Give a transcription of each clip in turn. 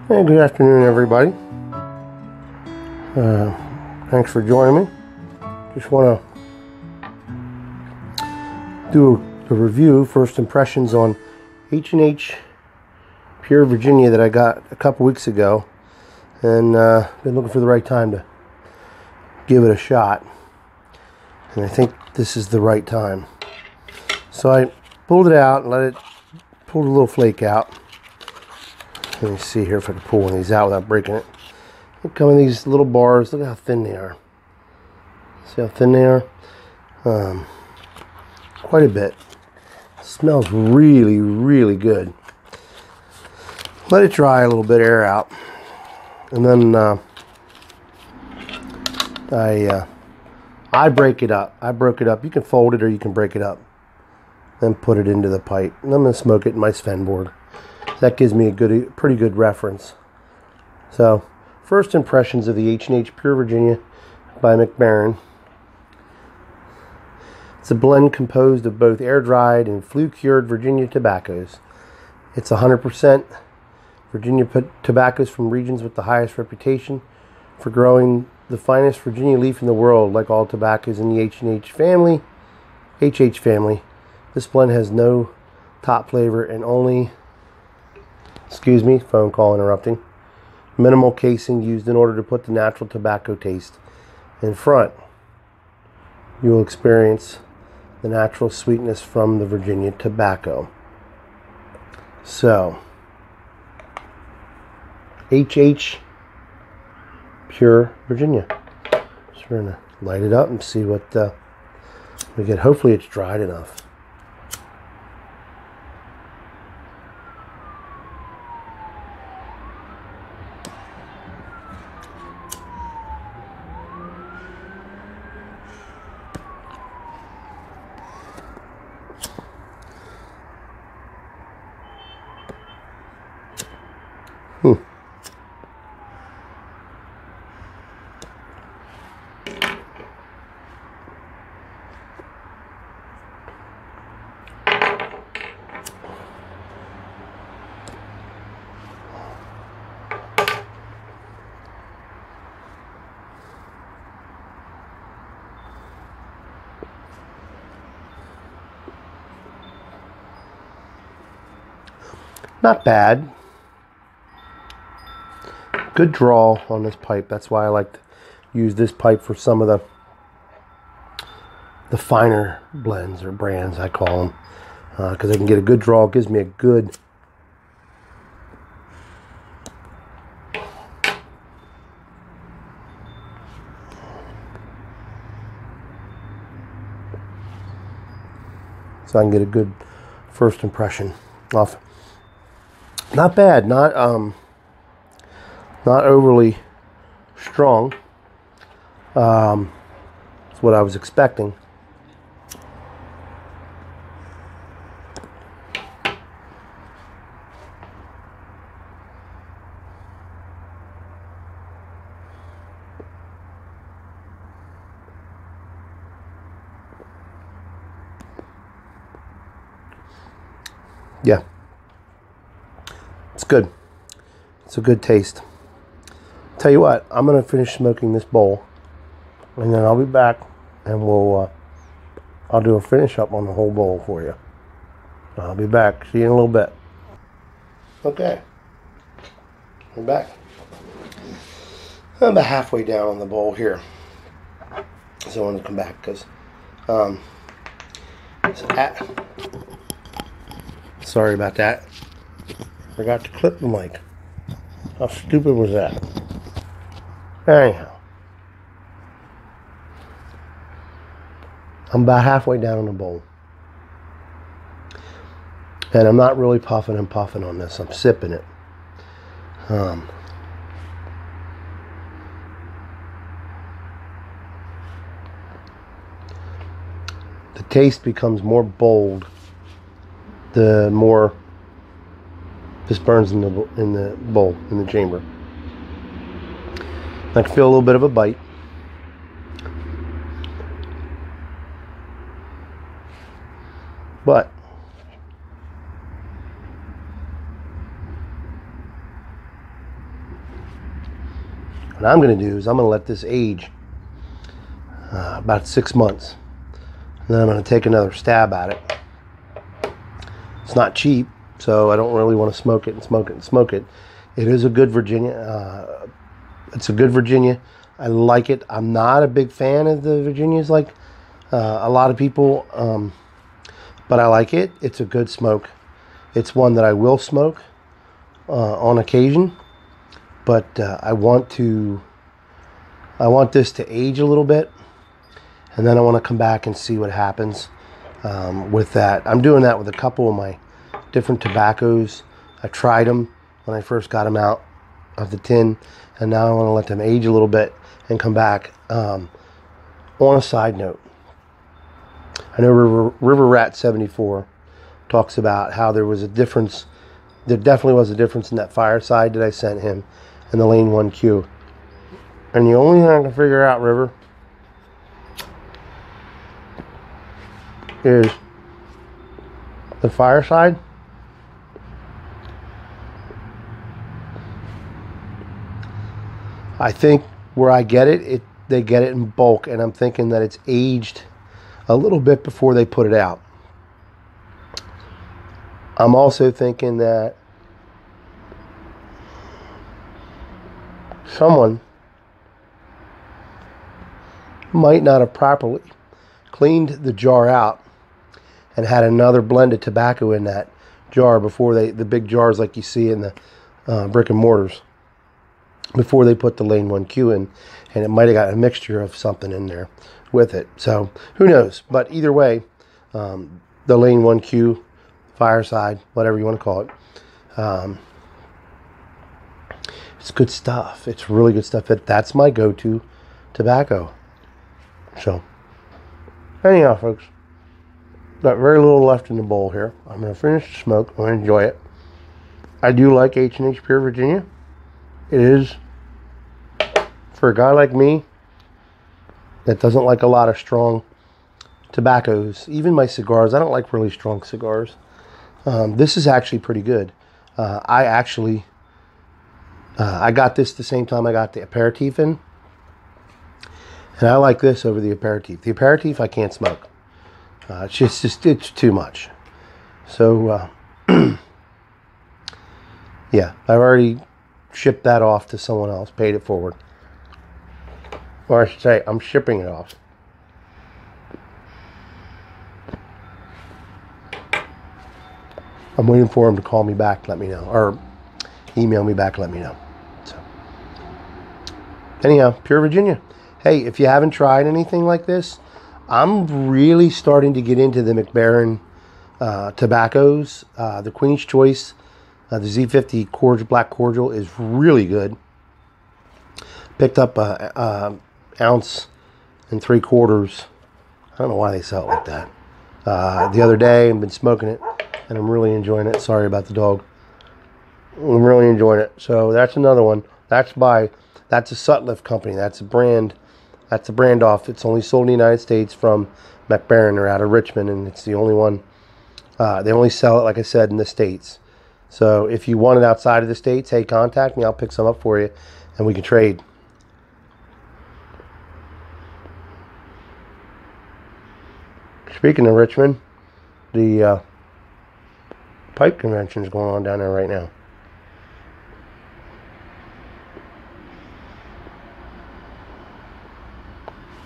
Hey, good afternoon, everybody. Thanks for joining me. Just want to do a review, first impressions on H&H Pure Virginia that I got a couple weeks ago, and been looking for the right time to give it a shot. And I think this is the right time. So I pulled it out and pulled a little flake out. Let me see here if I can pull one of these out without breaking it. They come in these little bars. Look how thin they are. See how thin they are? Quite a bit. Smells really, really good. Let it dry a little bit, air out. And then I break it up. I broke it up. You can fold it or you can break it up. Then put it into the pipe. And I'm going to smoke it in my Sven board. That gives me a pretty good reference. So, first impressions of the H&H Pure Virginia by Mac Baren. It's a blend composed of both air-dried and flue-cured Virginia tobaccos. It's 100% Virginia tobaccos from regions with the highest reputation for growing the finest Virginia leaf in the world. Like all tobaccos in the H&H family, this blend has no top flavor and only, excuse me, phone call interrupting, minimal casing used in order to put the natural tobacco taste in front. You will experience the natural sweetness from the Virginia tobacco. So, H&H Pure Virginia. So we're going to light it up and see what we get. Hopefully it's dried enough. Not bad. Good draw on this pipe. That's why I like to use this pipe for some of the finer blends or brands, I call them, because I can get a good draw. It gives me a good so I can get a good first impression off. Not bad, not overly strong. That's what I was expecting. Yeah. It's good. It's a good taste. Tell you what, I'm going to finish smoking this bowl, and then I'll be back, and I'll do a finish up on the whole bowl for you. I'll be back. See you in a little bit. Okay. I'm back. I'm about halfway down on the bowl here. So I wanted to come back because sorry about that. Forgot to clip the mic. How stupid was that? Anyhow. I'm about halfway down on the bowl. And I'm not really puffing and puffing on this. I'm sipping it. The taste becomes more bold the more this burns in the bowl, in the chamber. I can feel a little bit of a bite. But What I'm going to do is I'm going to let this age about 6 months. And then I'm going to take another stab at it. It's not cheap, so I don't really want to smoke it and smoke it and smoke it. It is a good Virginia. It's a good Virginia. I like it. I'm not a big fan of the Virginias like a lot of people, but I like it. It's a good smoke. It's one that I will smoke on occasion, but I want this to age a little bit, and then I want to come back and see what happens with that. I'm doing that with a couple of my different tobaccos. I tried them when I first got them out of the tin, and now I want to let them age a little bit and come back. On a side note, I know River Rat 74 talks about how there was a difference. There definitely was a difference in that Fireside that I sent him and the Lane 1Q. And the only thing I can figure out, River, is the Fireside I think where I get it, they get it in bulk, and I'm thinking that it's aged a little bit before they put it out. I'm also thinking that someone might not have properly cleaned the jar out and had another blended tobacco in that jar before the big jars like you see in the brick and mortars, before they put the Lane 1Q in, and it might have got a mixture of something in there with it. So who knows? But either way, the Lane 1Q, Fireside, whatever you want to call it, it's good stuff. It's really good stuff. That's my go-to tobacco. So anyhow, folks, got very little left in the bowl here. I'm going to finish the smoke. I'm going to enjoy it. I do like H&H Pure Virginia. It is, for a guy like me that doesn't like a lot of strong tobaccos, even my cigars, I don't like really strong cigars. This is actually pretty good. I got this the same time I got the aperitif in, and I like this over the aperitif. The aperitif I can't smoke. It's too much. So yeah, I've already shipped that off to someone else, paid it forward. Or I should say, I'm shipping it off. I'm waiting for him to call me back, let me know, or email me back, let me know. So, anyhow, Pure Virginia. Hey, if you haven't tried anything like this, I'm really starting to get into the Mac Baren tobaccos. The Queen's Choice, the Z50 cordial, black cordial is really good. Picked up a ounce and 3/4. I don't know why they sell it like that. The other day, I've been smoking it, and I'm really enjoying it. Sorry about the dog. I'm really enjoying it. So that's another one. That's a Sutliff company. That's a brand. That's a brand off. It's only sold in the United States from Mac Baren. They're out of Richmond, and it's the only one. They only sell it, like I said, in the States. So if you want it outside of the States, hey, contact me. I'll pick some up for you, and we can trade. Speaking of Richmond, the pipe convention is going on down there right now.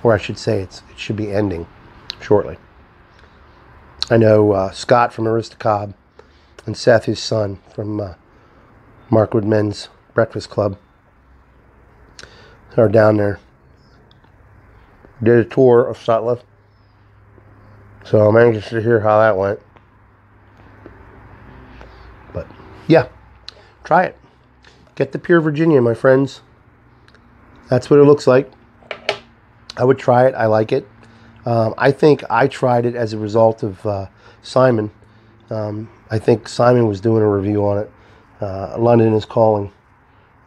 Or I should say it should be ending shortly. I know Scott from Arista Cobb and Seth, his son, from Markwood Men's Breakfast Club, are down there. Did a tour of Sutliff. So I'm anxious to hear how that went. But yeah, try it. Get the Pure Virginia, my friends. That's what it looks like. I would try it. I like it. I think I tried it as a result of Simon. I think Simon was doing a review on it. London is Calling.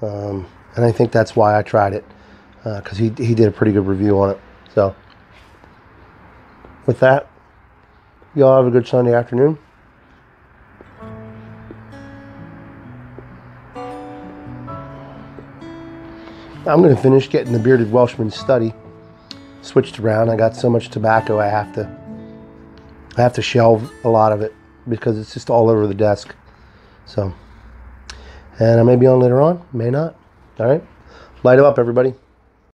And I think that's why I tried it. Because he did a pretty good review on it. So with that, y'all have a good Sunday afternoon. I'm going to finish getting the Bearded Welshman study switched around. I got so much tobacco I have to shelve a lot of it because it's just all over the desk. So, and I may be on later on, may not. All right, light 'em up, everybody.